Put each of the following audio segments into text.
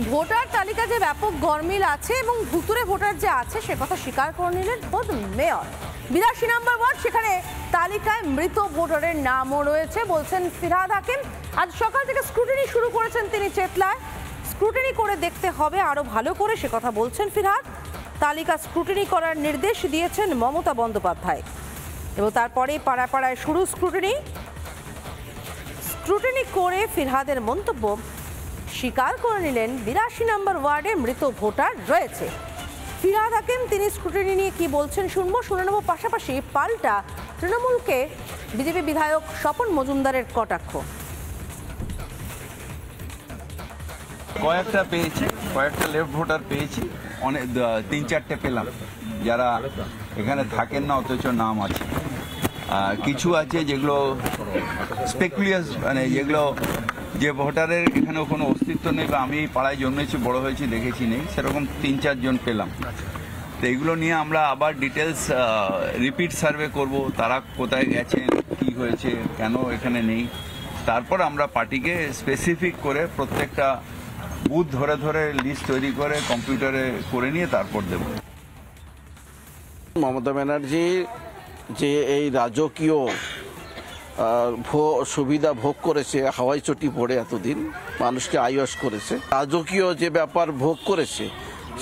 Voter তালিকা যে ব্যাপক গরমিল আছে এবং ভুতুরে ভোটার যে আছে সে কথা স্বীকার করে নিলেন খোদ মেয়র। 82 নম্বর ওয়ার্ড, সেখানে তালিকায় মৃত ভোটারের নামও রয়েছে বলছেন ফিরহাদ হাকিম। আজ সকাল থেকে স্ক্রুটিনি শুরু করেছেন তিনি চেতলায়। স্ক্রুটিনি করে দেখতে হবে আরো ভালো করে, সে কথা বলছেন ফিরহাদ। তালিকা স্ক্রুটিনি করার নির্দেশ দিয়েছেন মমতা বন্দ্যোপাধ্যায় এবং তারপরে পাড়ায় পাড়ায় শুরু স্ক্রুটিনি। স্ক্রুটিনি করে ফিরহাদের মন্তব্য, স্বীকার করে নিলেন 82 নম্বর ওয়ার্ডে মৃত ভোটার রয়েছে। ফিরহাদ হাকিম তিনি স্ক্রুটিনি নিয়ে কি বলছেন শুনে নেব। পাশাপাশি পাল্টা তৃণমূলকে বিজেপি বিধায়ক স্বপন মজুমদারের কটাক্ষ। কয়েকটা পেয়েছি, কয়েকটা লেফট ভোটার পেয়েছি, অনেক 3-4টে পেলাম যারা এখানে থাকেন না অথচ নাম আছে। কিছু আছে যেগুলো স্পেকুলিয়াস, মানে যেগুলো যে ভোটারের এখানে কোনো অস্তিত্ব নেই বা আমি এই পাড়ায় জন্মেছি বড় হয়েছি দেখেছি নেই, সেরকম 3-4 জন পেলাম। তো এগুলো নিয়ে আমরা আবার ডিটেলস রিপিট সার্ভে করব, তারা কোথায় গেছেন, কি হয়েছে, কেন এখানে নেই। তারপর আমরা পার্টিকে স্পেসিফিক করে প্রত্যেকটা বুথ ধরে ধরে লিস্ট তৈরি করে কম্পিউটারে করে নিয়ে তারপর দেব। মমতা ব্যানার্জি যে এই রাজকীয় সুবিধা ভোগ করেছে, হাওয়াই চটি পড়ে এতদিন মানুষকে আয়স করেছে, রাজকীয় যে ব্যাপার ভোগ করেছে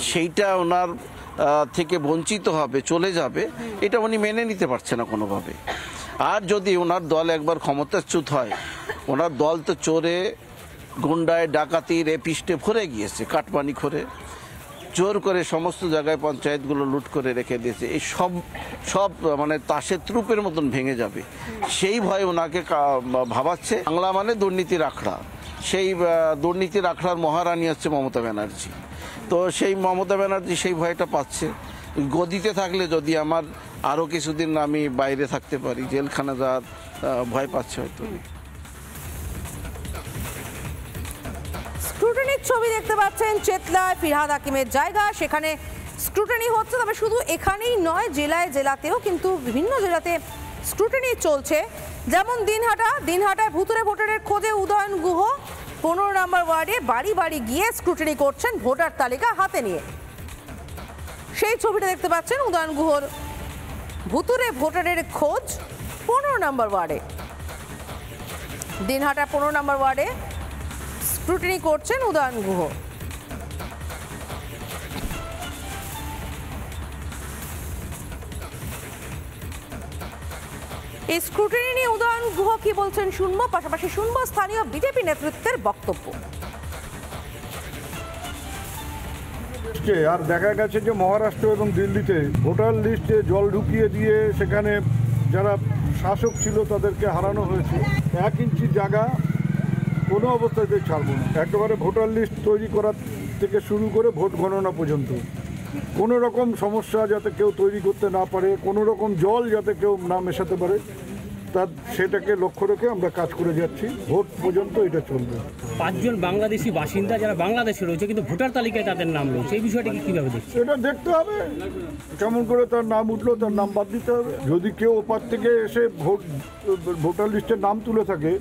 সেইটা ওনার থেকে বঞ্চিত হবে, চলে যাবে, এটা উনি মেনে নিতে পারছে না কোনোভাবে। আর যদি ওনার দল একবার ক্ষমতাচ্যুত হয়, ওনার দল তো চোরে গুন্ডায় ডাকাতি রেপিস্টে ভরে গিয়েছে, কাটমানি করে জোর করে সমস্ত জায়গায় পঞ্চায়েতগুলো লুট করে রেখে দিয়েছে। এই সব মানে তাসের ত্রুপের মতন ভেঙে যাবে, সেই ভয় ওনাকে ভাবাচ্ছে। বাংলা মানে দুর্নীতির আখড়া, সেই দুর্নীতির আখড়ার মহারানী হচ্ছে মমতা ব্যানার্জি। তো সেই মমতা ব্যানার্জি সেই ভয়টা পাচ্ছে। গদিতে থাকলে যদি আমার আরও কিছুদিন আমি বাইরে থাকতে পারি, জেলখানা যাওয়ার ভয় পাচ্ছে হয়তো। স্ক্রুটিনির ছবি দেখতে পাচ্ছেন চেতলায় ফিরহাদ হাকিমের জায়গা, সেখানে স্ক্রুটিনি হচ্ছে। তবে শুধু এখানেই নয়, জেলায় জেলাতেও কিন্তু বিভিন্ন জেলাতে স্ক্রুটিনি চলছে। যেমন দিনহাটায় ভুতুরে ভোটারের খোঁজে উদয়ন গুহ 15 নম্বর ওয়ার্ডে বাড়ি বাড়ি গিয়ে স্ক্রুটিনি করছেন ভোটার তালিকা হাতে নিয়ে। সেই ছবিটা দেখতে পাচ্ছেন উদয়ন গুহর ভুতুরে ভোটারের খোঁজ 15 নম্বর ওয়ার্ডে। দিনহাটা 15 নম্বর ওয়ার্ডে স্ক্রুটিনি করছেন উদয়ন গুহ। এই স্ক্রুটিনি নিয়ে উদয়ন গুহ কি বলছেন শুনবো, পাশাপাশি শুনবো স্থানীয় বিজেপি নেতৃত্বের বক্তব্য। আর দেখা গেছে যে মহারাষ্ট্র এবং দিল্লিতে ভোটার লিস্টে জল ঢুকিয়ে দিয়ে সেখানে যারা শাসক ছিল তাদেরকে হারানো হয়েছে। 1 ইঞ্চি জায়গা কোনো অবস্থাতে ছাড়বো না। একেবারে ভোটার লিস্ট তৈরি করার থেকে শুরু করে ভোট গণনা পর্যন্ত কোনো রকম সমস্যা যাতে কেউ তৈরি করতে না পারে, কোনো রকম জল যাতে কেউ না মেশাতে পারে, সেটাকে লক্ষ্য রেখে আমরা কাজ করে যাচ্ছি। ভোট পর্যন্ত এটা চলবে। 5 জন বাংলাদেশি বাসিন্দা যারা বাংলাদেশে রয়েছে কিন্তু ভোটার তালিকায় তাদের নাম রয়েছে, এই বিষয়টাকে কীভাবে দেখছে? এটা দেখতে হবে কেমন করে তার নাম উঠলো, তার নাম বাদ দিতে হবে। যদি কেউ ওপার থেকে এসে ভোটার লিস্টের নাম তুলে থাকে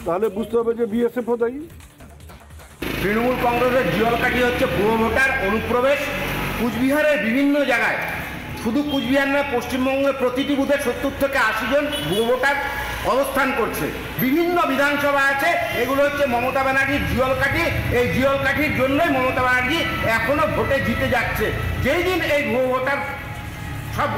তাহলে বুঝতে হবে যে বিএসএফ দায়ী। তৃণমূল কংগ্রেসের জিয়লকাঠি হচ্ছে ভুয়ো ভোটার অনুপ্রবেশ। কুচবিহারের বিভিন্ন জায়গায়, শুধু কুচবিহার নয়, পশ্চিমবঙ্গের প্রতিটি বুথে 70 থেকে 80 জন ভুয়ো ভোটার অবস্থান করছে। বিভিন্ন বিধানসভা আছে, এগুলো হচ্ছে মমতা ব্যানার্জির জিয়লকাঠি। এই জিয়লকাঠির জন্যই মমতা ব্যানার্জি এখনো ভোটে জিতে যাচ্ছে। যেই দিন এই ভুয়ো ভোটার সব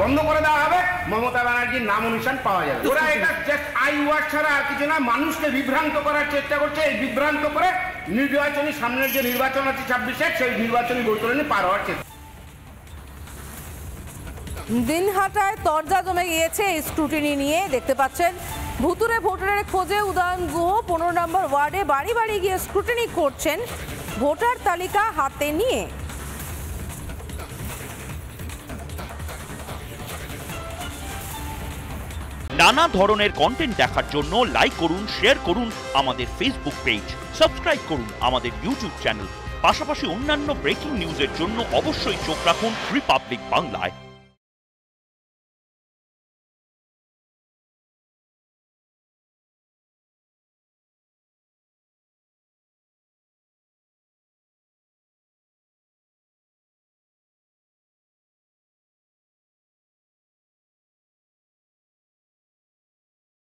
বন্ধ করে দেওয়া হবে, মমতা ব্যানার্জির নাম অনুসান পাওয়া যাবে। ওরা এটা জাস্ট আই ওয়াশ ছাড়া আর কিছু না, মানুষকে বিভ্রান্ত করার চেষ্টা করছে। এই বিভ্রান্ত করে নির্বাচনী, সামনের যে নির্বাচন আছে 26-এর, সেই নির্বাচনী বৈতরণী পার হওয়ার চেষ্টা। দিনহাটায় তরজা জমে গিয়েছে এই স্ক্রুটিনি নিয়ে। দেখতে পাচ্ছেন ভুতুরে ভোটারের খোঁজে উদয়ন গুহ 15 নম্বর ওয়ার্ডে বাড়ি বাড়ি গিয়ে স্ক্রুটিনি করছেন ভোটার তালিকা হাতে নিয়ে। নানা ধরনের কন্টেন্ট দেখার জন্য লাইক করুন, শেয়ার করুন আমাদের ফেসবুক পেজ, সাবস্ক্রাইব করুন আমাদের ইউটিউব চ্যানেল। পাশাপাশি অন্যান্য ব্রেকিং নিউজের জন্য অবশ্যই চোখ রাখুন রিপাবলিক বাংলায়।